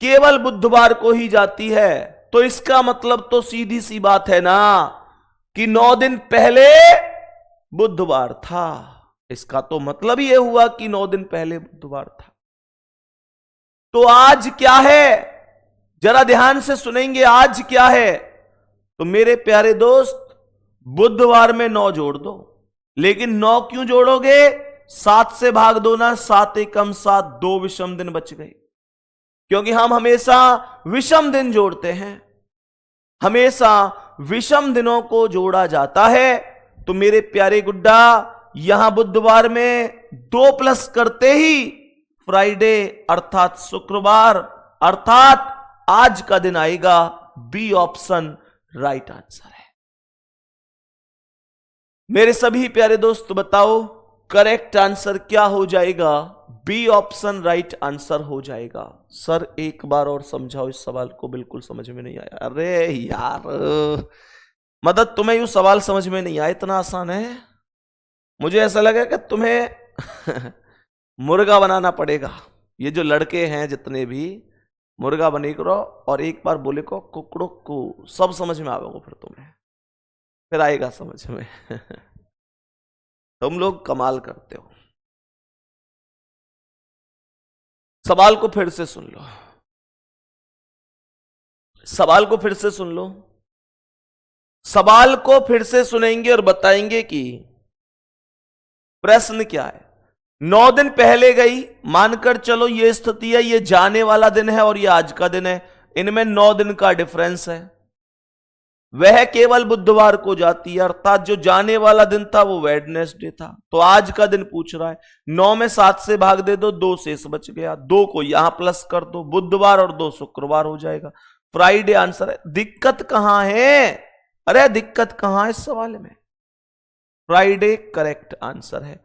केवल बुधवार को ही जाती है। तो इसका मतलब तो सीधी सी बात है ना कि 9 दिन पहले बुधवार था। इसका तो मतलब यह हुआ कि 9 दिन पहले बुधवार था। तो आज क्या है, जरा ध्यान से सुनेंगे, आज क्या है? तो मेरे प्यारे दोस्त बुधवार में 9 जोड़ दो। लेकिन 9 क्यों जोड़ोगे? 7 से भाग दो ना, 7 एकम 7, 2 विषम दिन बच गए। क्योंकि हम हमेशा विषम दिन जोड़ते हैं, हमेशा विषम दिनों को जोड़ा जाता है। तो मेरे प्यारे गुड्डा, यहां बुधवार में 2 प्लस करते ही फ्राइडे अर्थात शुक्रवार अर्थात आज का दिन आएगा। बी ऑप्शन राइट आंसर है। मेरे सभी प्यारे दोस्त बताओ करेक्ट आंसर क्या हो जाएगा? बी ऑप्शन राइट आंसर हो जाएगा। सर एक बार और समझाओ, इस सवाल को बिल्कुल समझ में नहीं आया। अरे यार मदद, तुम्हें यू सवाल समझ में नहीं आया? इतना आसान है? मुझे ऐसा लगा कि तुम्हें मुर्गा बनाना पड़ेगा। ये जो लड़के हैं जितने भी, मुर्गा बने करो और एक बार बोले को कुकड़ो को, सब समझ में आएगा फिर तुम्हें, फिर आएगा समझ में। तुम लोग कमाल करते हो। सवाल को फिर से सुन लो, सवाल को फिर से सुन लो, सवाल को फिर से सुनेंगे और बताएंगे कि प्रश्न क्या है? 9 दिन पहले गई, मानकर चलो ये स्थिति है, ये जाने वाला दिन है और ये आज का दिन है, इनमें 9 दिन का डिफरेंस है। वह केवल बुधवार को जाती है, अर्थात जो जाने वाला दिन था वो वेडनेसडे था। तो आज का दिन पूछ रहा है, 9 में 7 से भाग दे दो, 2 शेष बच गया, 2 को यहां प्लस कर दो, बुधवार और 2 शुक्रवार हो जाएगा, फ्राइडे आंसर है। दिक्कत कहां है? अरे दिक्कत कहां है इस सवाल में? फ्राइडे करेक्ट आंसर है,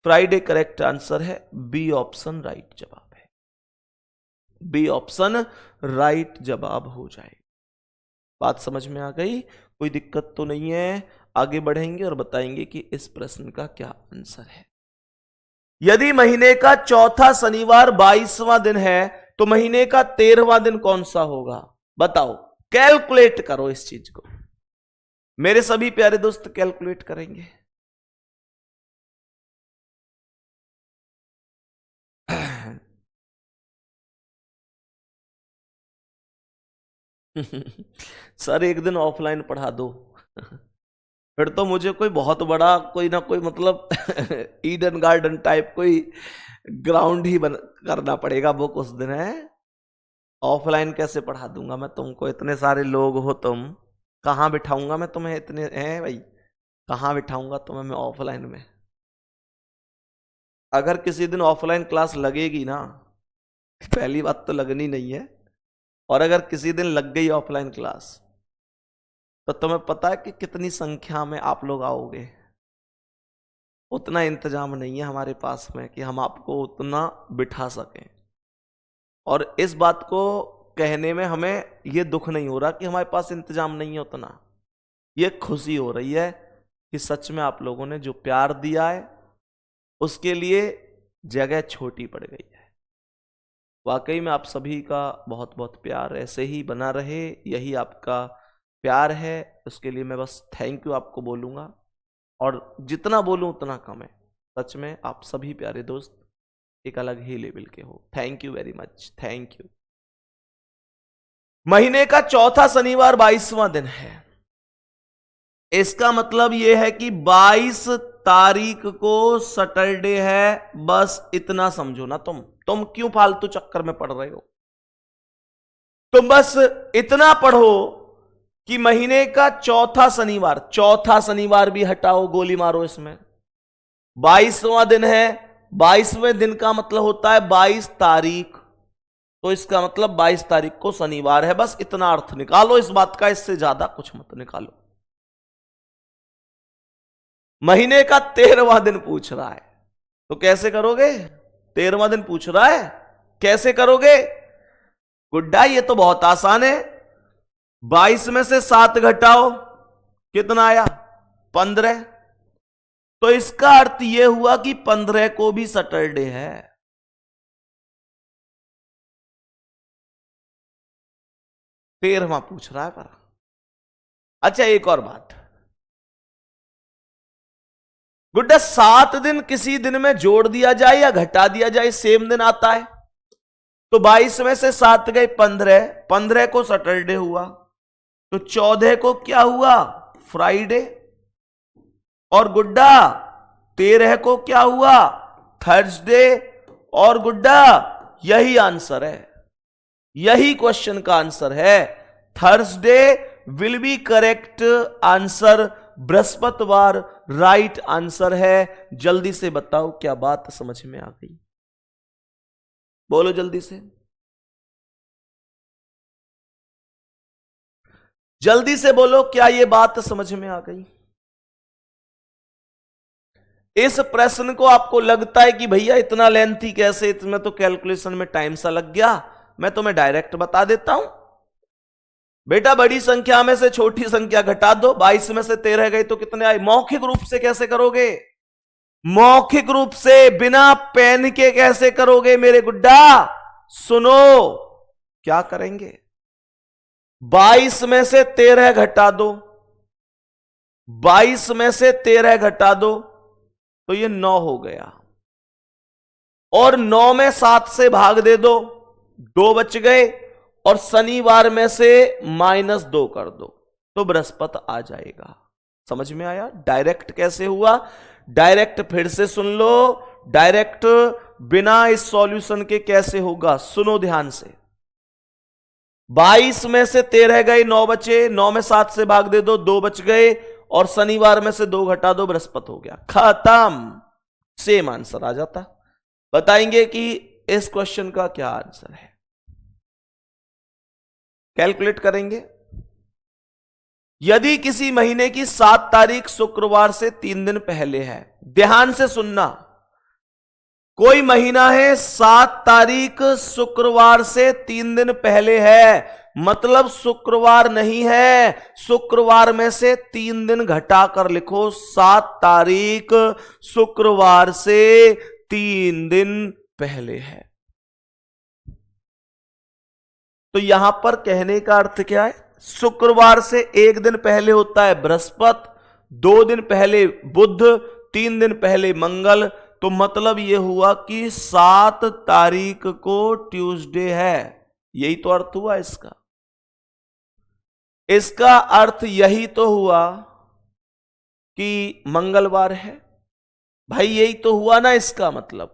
फ्राइडे करेक्ट आंसर है, बी ऑप्शन राइट जवाब है, बी ऑप्शन राइट जवाब हो जाएगा। बात समझ में आ गई? कोई दिक्कत तो नहीं है। आगे बढ़ेंगे और बताएंगे कि इस प्रश्न का क्या आंसर है। यदि महीने का चौथा शनिवार 22वां दिन है तो महीने का 13वां दिन कौन सा होगा? बताओ, कैलकुलेट करो इस चीज को। मेरे सभी प्यारे दोस्त कैलकुलेट करेंगे। सर एक दिन ऑफलाइन पढ़ा दो। फिर तो मुझे कोई बहुत बड़ा कोई ना कोई मतलब ईडन गार्डन टाइप कोई ग्राउंड ही करना पड़ेगा बुक उस दिन है। ऑफलाइन कैसे पढ़ा दूंगा मैं तुमको? इतने सारे लोग हो तुम, कहाँ बिठाऊंगा मैं तुम्हें? इतने हैं भाई, कहाँ बिठाऊंगा तुम्हें मैं ऑफलाइन में? अगर किसी दिन ऑफलाइन क्लास लगेगी ना, पहली बात तो लगनी नहीं है, और अगर किसी दिन लग गई ऑफलाइन क्लास तो तुम्हें पता है कि कितनी संख्या में आप लोग आओगे। उतना इंतजाम नहीं है हमारे पास में कि हम आपको उतना बिठा सकें। और इस बात को कहने में हमें यह दुख नहीं हो रहा कि हमारे पास इंतजाम नहीं है उतना, ये खुशी हो रही है कि सच में आप लोगों ने जो प्यार दिया है उसके लिए जगह छोटी पड़ गई है। वाकई में आप सभी का बहुत बहुत प्यार ऐसे ही बना रहे, यही आपका प्यार है। उसके लिए मैं बस थैंक यू आपको बोलूँगा, और जितना बोलूँ उतना कम है। सच में आप सभी प्यारे दोस्त एक अलग ही लेवल के हो। Thank you very much, thank you. महीने का चौथा शनिवार 22वां दिन है, इसका मतलब यह है कि 22 तारीख को सैटरडे है। बस इतना समझो ना तुम क्यों फालतू चक्कर में पड़ रहे हो? तुम बस इतना पढ़ो कि महीने का चौथा शनिवार भी हटाओ, गोली मारो इसमें, 22वां दिन है। 22वें दिन का मतलब होता है 22 तारीख, तो इसका मतलब 22 तारीख को शनिवार है। बस इतना अर्थ निकालो इस बात का, इससे ज्यादा कुछ मत निकालो। महीने का 13वां दिन पूछ रहा है, तो कैसे करोगे? 13वां दिन पूछ रहा है, कैसे करोगे? गुड्डा ये तो बहुत आसान है, 22 में से 7 घटाओ, कितना आया? 15। तो इसका अर्थ यह हुआ कि 15 को भी सैटरडे है। तेरहवां पूछ रहा है पर। अच्छा एक और बात, गुड्डा 7 दिन किसी दिन में जोड़ दिया जाए या घटा दिया जाए सेम दिन आता है। तो 22 में से 7 गए 15, 15 को सैटरडे हुआ, तो 14 को क्या हुआ? फ्राइडे। और गुड्डा 13 को क्या हुआ? थर्सडे। और गुड्डा यही आंसर है, यही क्वेश्चन का आंसर है। Thursday will be correct answer, बृहस्पतिवार राइट आंसर है। जल्दी से बताओ क्या बात समझ में आ गई? बोलो जल्दी से, जल्दी से बोलो, क्या यह बात समझ में आ गई? इस प्रश्न को आपको लगता है कि भैया इतना लेंथी कैसे, इसमें तो कैलकुलेशन में टाइम सा लग गया। मैं तुम्हें डायरेक्ट बता देता हूं बेटा, बड़ी संख्या में से छोटी संख्या घटा दो। 22 में से 13 गई तो कितने आए? मौखिक रूप से कैसे करोगे? मौखिक रूप से बिना पेन के कैसे करोगे मेरे गुड्डा? सुनो क्या करेंगे, 22 में से 13 घटा दो, 22 में से 13 घटा दो तो ये 9 हो गया, और 9 में 7 से भाग दे दो, 2 बच गए, और शनिवार में से -2 कर दो तो बृहस्पति आ जाएगा। समझ में आया? डायरेक्ट कैसे हुआ? डायरेक्ट फिर से सुन लो, डायरेक्ट बिना इस सॉल्यूशन के कैसे होगा, सुनो ध्यान से। 22 में से 13 गए, 9 बचे, 9 में 7 से भाग दे दो, 2 बच गए, और शनिवार में से 2 घटा दो, बृहस्पति हो गया, खत्म, सेम आंसर आ जाता। बताएंगे कि इस क्वेश्चन का क्या आंसर है, कैलकुलेट करेंगे। यदि किसी महीने की 7 तारीख शुक्रवार से 3 दिन पहले है, ध्यान से सुनना, कोई महीना है 7 तारीख शुक्रवार से 3 दिन पहले है, मतलब शुक्रवार नहीं है, शुक्रवार में से 3 दिन घटाकर लिखो, 7 तारीख शुक्रवार से 3 दिन पहले है। तो यहां पर कहने का अर्थ क्या है? शुक्रवार से 1 दिन पहले होता है बृहस्पति, 2 दिन पहले बुध, 3 दिन पहले मंगल। तो मतलब यह हुआ कि 7 तारीख को ट्यूसडे है, यही तो अर्थ हुआ इसका। इसका अर्थ यही तो हुआ कि मंगलवार है, भाई यही तो हुआ ना इसका मतलब।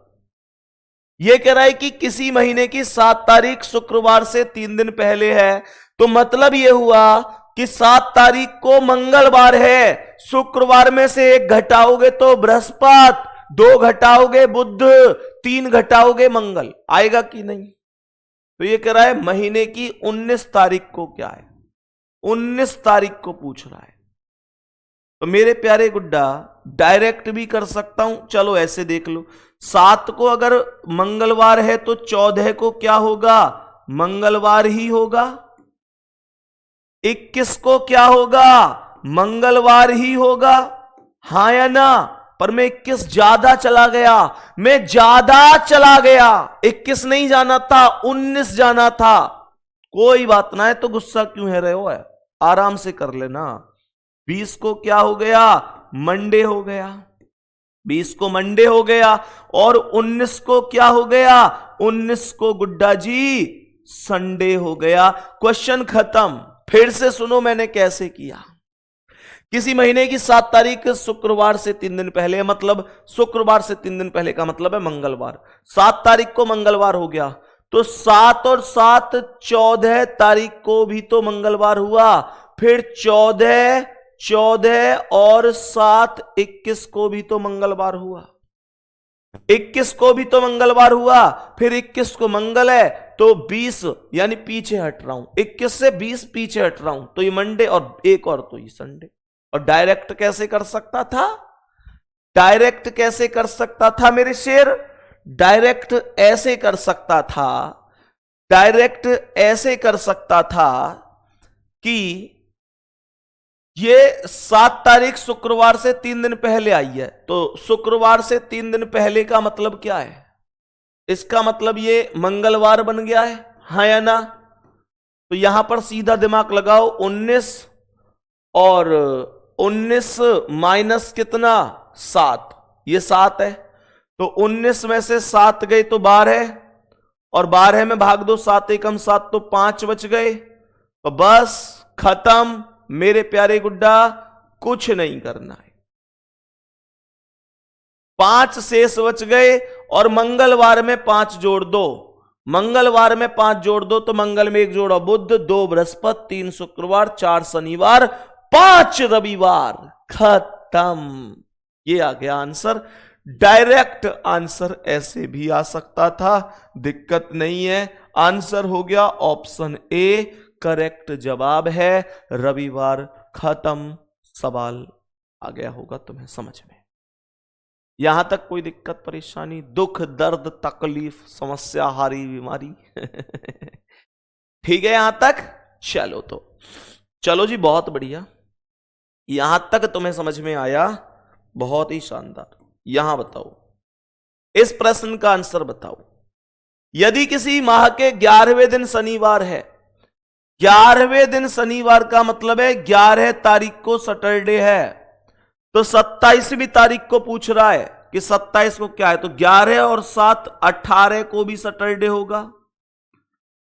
यह कह रहा है कि किसी महीने की 7 तारीख शुक्रवार से 3 दिन पहले है, तो मतलब यह हुआ कि 7 तारीख को मंगलवार है, शुक्रवार में से 1 घटाओगे तो बृहस्पति, 2 घटाओगे बुध, 3 घटाओगे मंगल, आएगा कि नहीं? तो यह कह रहा है महीने की 19 तारीख को क्या है, 19 तारीख को पूछ रहा है। तो मेरे प्यारे गुड्डा, डायरेक्ट भी कर सकता हूं, चलो ऐसे देख लो, 7 को अगर मंगलवार है तो 14 को क्या होगा, मंगलवार ही होगा। 21 को क्या होगा, मंगलवार ही होगा, हां या ना? पर मैं 21 ज्यादा चला गया, मैं ज्यादा चला गया, 21 नहीं जाना था, 19 जाना था। कोई बात ना है तो गुस्सा क्यों है रहे हो, है आराम से कर लेना। 20 को क्या हो गया, मंडे हो गया, 20 को मंडे हो गया, और 19 को क्या हो गया, 19 को गुड्डा जी संडे हो गया। क्वेश्चन खत्म। फिर से सुनो मैंने कैसे किया। किसी महीने की 7 तारीख शुक्रवार से 3 दिन पहले, मतलब शुक्रवार से 3 दिन पहले का मतलब है मंगलवार, 7 तारीख को मंगलवार हो गया, तो 7 और 7 14 तारीख को भी तो मंगलवार हुआ, फिर 14 और 7 21 को भी तो मंगलवार हुआ, 21 को भी तो मंगलवार हुआ, फिर 21 को मंगल है तो 20 यानी पीछे हट रहा हूं, 21 से 20 पीछे हट रहा हूं, तो ये मंडे, और एक और तो ये संडे। और डायरेक्ट कैसे कर सकता था, डायरेक्ट कैसे कर सकता था मेरे शेर? डायरेक्ट ऐसे कर सकता था, डायरेक्ट ऐसे कर सकता था कि ये 7 तारीख शुक्रवार से 3 दिन पहले आई है, तो शुक्रवार से 3 दिन पहले का मतलब क्या है? इसका मतलब ये मंगलवार बन गया है, हाँ या ना? तो यहां पर सीधा दिमाग लगाओ, 19 और 19 माइनस कितना, 7, ये 7 है, तो 19 में से 7 गए तो 12, और 12 में भाग दो, 7 एकम 7, तो 5 बच गए, तो बस खत्म मेरे प्यारे गुड्डा, कुछ नहीं करना है। 5 शेष बच गए, और मंगलवार में 5 जोड़ दो, मंगलवार में 5 जोड़ दो, तो मंगल में 1 जोड़ो बुध, 2 बृहस्पति, 3 शुक्रवार, 4 शनिवार, 5 रविवार, खत्म। ये आ गया आंसर। डायरेक्ट आंसर ऐसे भी आ सकता था, दिक्कत नहीं है। आंसर हो गया ऑप्शन ए, करेक्ट जवाब है रविवार। खत्म, सवाल आ गया होगा तुम्हें समझ में। यहां तक कोई दिक्कत परेशानी, दुख दर्द तकलीफ समस्या हारी बीमारी ठीक है यहां तक? चलो तो चलो जी, बहुत बढ़िया, यहां तक तुम्हें समझ में आया, बहुत ही शानदार। यहां बताओ, इस प्रश्न का आंसर बताओ। यदि किसी माह के 11वें दिन शनिवार है, 11वें दिन शनिवार का मतलब है 11 तारीख को सैटरडे है, तो 27वीं तारीख को पूछ रहा है कि 27 को क्या है, तो 11 और 7 18 को भी सैटरडे होगा,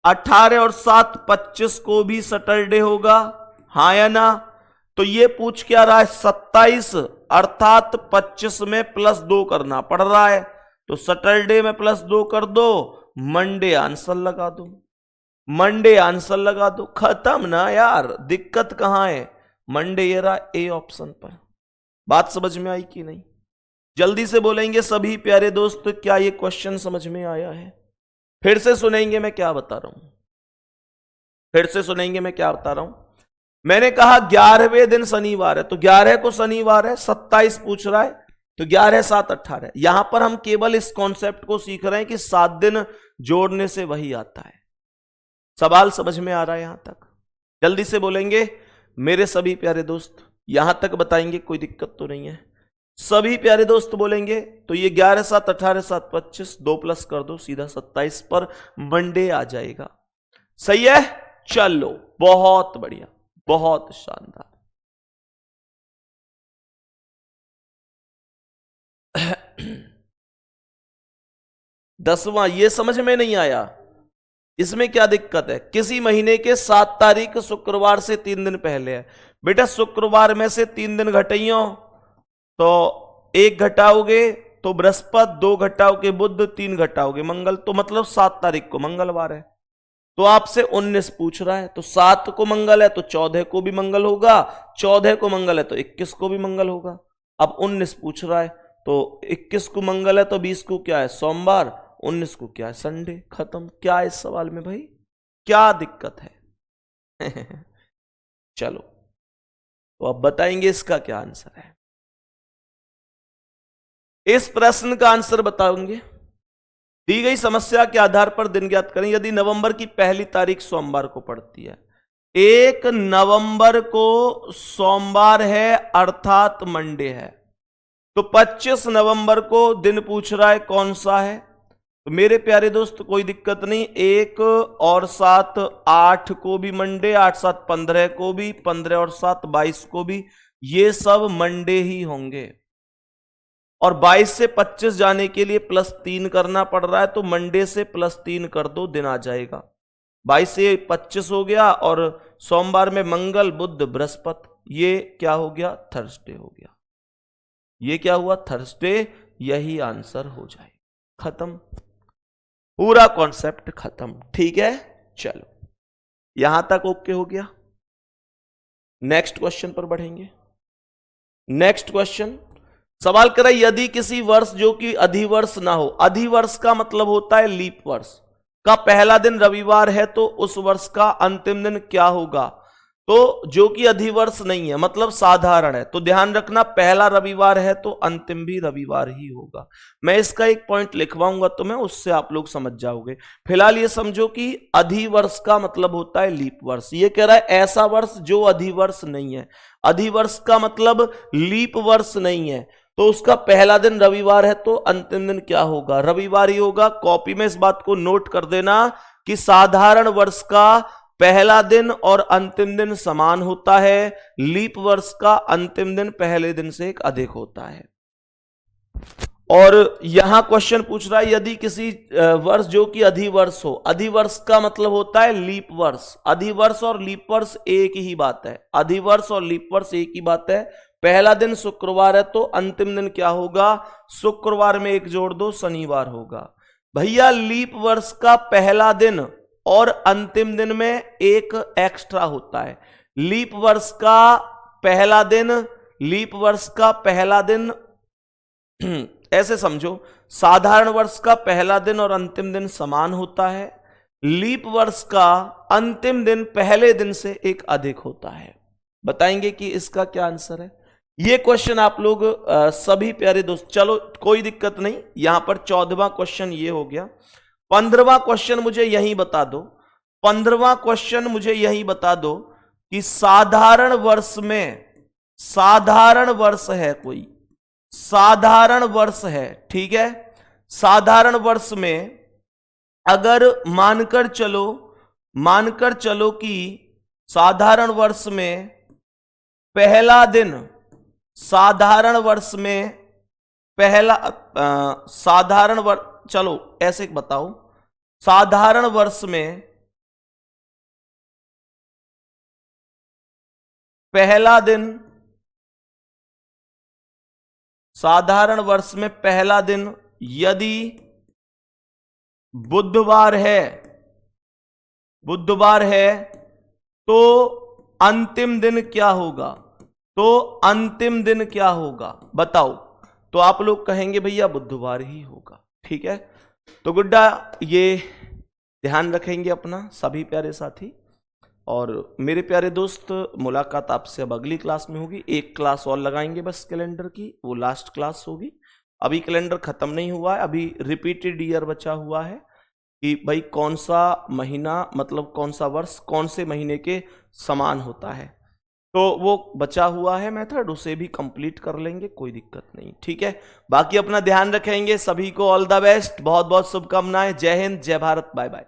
18 और 7 25 को भी सैटरडे होगा, हाँ या ना? तो ये पूछ क्या रहा है, 27 अर्थात 25 में +2 करना पड़ रहा है, तो सैटरडे में +2 कर दो, मंडे आंसर लगा दो, मंडे आंसर लगा दो, खत्म ना यार, दिक्कत कहां है, मंडे ये रहा ए ऑप्शन पर। बात समझ में आई कि नहीं? जल्दी से बोलेंगे सभी प्यारे दोस्त, क्या ये क्वेश्चन समझ में आया है? फिर से सुनेंगे मैं क्या बता रहा हूं, फिर से सुनेंगे मैं क्या बता रहा हूं। मैंने कहा 11वें दिन शनिवार है, तो 11 को शनिवार है, 27 पूछ रहा है, तो 11 7 18। यहां पर हम केवल इस कॉन्सेप्ट को सीख रहे हैं कि 7 दिन जोड़ने से वही आता है। सवाल समझ में आ रहा है यहां तक? जल्दी से बोलेंगे मेरे सभी प्यारे दोस्त, यहां तक बताएंगे, कोई दिक्कत तो नहीं है? सभी प्यारे दोस्त बोलेंगे, तो ये 11 7 18 7 25, 2 प्लस कर दो, सीधा 27 पर मंडे आ जाएगा। सही है? चलो बहुत बढ़िया, बहुत शानदार। दसवां, ये समझ में नहीं आया, इसमें क्या दिक्कत है? किसी महीने के 7 तारीख शुक्रवार से 3 दिन पहले है। बेटा शुक्रवार में से 3 दिन घटाइयो, तो 1 घटाओगे तो बृहस्पति, 2 घटाओगे बुध, 3 घटाओगे मंगल, तो मतलब 7 तारीख को मंगलवार है। तो आपसे 19 पूछ रहा है, तो 7 को मंगल है तो 14 को भी मंगल होगा, 14 को मंगल है तो 21 को भी मंगल होगा। अब 19 पूछ रहा है, तो 21 को मंगल है तो 20 को क्या है, सोमवार, 19 को क्या है, संडे। खत्म। क्या है इस सवाल में भाई, क्या दिक्कत है? चलो, तो अब बताएंगे इसका क्या आंसर है। इस प्रश्न का आंसर बताओगे, दी गई समस्या के आधार पर दिन ज्ञात करें। यदि नवंबर की पहली तारीख सोमवार को पड़ती है, 1 नवंबर को सोमवार है अर्थात मंडे है, तो 25 नवंबर को दिन पूछ रहा है कौन सा है। तो मेरे प्यारे दोस्त कोई दिक्कत नहीं, 1 और 7 8 को भी मंडे, 8 7 15 को भी, 15 और 7 22 को भी, ये सब मंडे ही होंगे। और 22 से 25 जाने के लिए +3 करना पड़ रहा है, तो मंडे से +3 कर दो, दिन आ जाएगा। 22 से 25 हो गया, और सोमवार में मंगल बुध बृहस्पति, ये क्या हो गया, थर्सडे हो गया। ये क्या हुआ, थर्सडे। यही आंसर हो जाए, खत्म, पूरा कॉन्सेप्ट खत्म। ठीक है, चलो यहां तक ओके हो गया। नेक्स्ट क्वेश्चन पर बढ़ेंगे। नेक्स्ट क्वेश्चन, सवाल करा यदि किसी वर्ष जो कि अधिवर्ष ना हो, अधिवर्ष का मतलब होता है लीप वर्ष, का पहला दिन रविवार है, तो उस वर्ष का अंतिम दिन क्या होगा। तो जो कि अधिवर्ष नहीं है मतलब साधारण है, तो ध्यान रखना पहला रविवार है तो अंतिम भी रविवार ही होगा। मैं इसका एक पॉइंट लिखवाऊंगा तो मैं उससे आप लोग समझ जाओगे। फिलहाल ये समझो कि अधिवर्ष का मतलब होता है लीप वर्ष। ये कह रहा है ऐसा वर्ष जो अधिवर्ष नहीं है, अधिवर्ष का मतलब लीप वर्ष नहीं है, तो उसका पहला दिन रविवार है तो अंतिम दिन क्या होगा, रविवार ही होगा। कॉपी में इस बात को नोट कर देना कि साधारण वर्ष का पहला दिन और अंतिम दिन समान होता है, लीप वर्ष का अंतिम दिन पहले दिन से एक अधिक होता है। और यहां क्वेश्चन पूछ रहा है यदि किसी वर्ष जो कि अधिवर्ष हो, अधिवर्ष का मतलब होता है लीप वर्ष। अधिवर्ष और लीप वर्ष एक ही बात है, अधिवर्ष और लीप वर्ष एक ही बात है। पहला दिन शुक्रवार है तो अंतिम दिन क्या होगा, शुक्रवार में 1 जोड़ दो, शनिवार होगा। भैया लीप वर्ष का पहला दिन और अंतिम दिन में 1 एक्स्ट्रा होता है। लीप वर्ष का पहला दिन, लीप वर्ष का पहला दिन ऐसे समझो, साधारण वर्ष का पहला दिन और अंतिम दिन समान होता है, लीप वर्ष का अंतिम दिन पहले दिन से एक अधिक होता है। बताएंगे कि इसका क्या आंसर है। ये क्वेश्चन आप लोग सभी प्यारे दोस्त, चलो कोई दिक्कत नहीं, यहां पर 14वां क्वेश्चन ये हो गया। 15वां क्वेश्चन मुझे यही बता दो, 15वां क्वेश्चन मुझे यही बता दो कि साधारण वर्ष में, साधारण वर्ष है कोई, साधारण वर्ष है, ठीक है, साधारण वर्ष में अगर मानकर चलो कि साधारण वर्ष में पहला दिन, साधारण वर्ष में पहला साधारण वर्ष, चलो ऐसे बताओ, साधारण वर्ष में पहला दिन, साधारण वर्ष में पहला दिन यदि बुधवार है तो अंतिम दिन क्या होगा? तो अंतिम दिन क्या होगा बताओ? तो आप लोग कहेंगे भैया बुधवार ही होगा। ठीक है, तो गुड्डा ये ध्यान रखेंगे अपना सभी प्यारे साथी। और मेरे प्यारे दोस्त, मुलाकात आपसे अब अगली क्लास में होगी। एक क्लास और लगाएंगे बस कैलेंडर की, वो लास्ट क्लास होगी। अभी कैलेंडर खत्म नहीं हुआ है, अभी रिपीटेड ईयर बचा हुआ है कि भाई कौन सा महीना, मतलब कौन सा वर्ष कौन से महीने के समान होता है। तो वो बचा हुआ है मेथड, उसे भी कंप्लीट कर लेंगे, कोई दिक्कत नहीं। ठीक है, बाकी अपना ध्यान रखेंगे। सभी को ऑल द बेस्ट, बहुत बहुत शुभकामनाएं। जय हिंद, जय भारत, बाय बाय।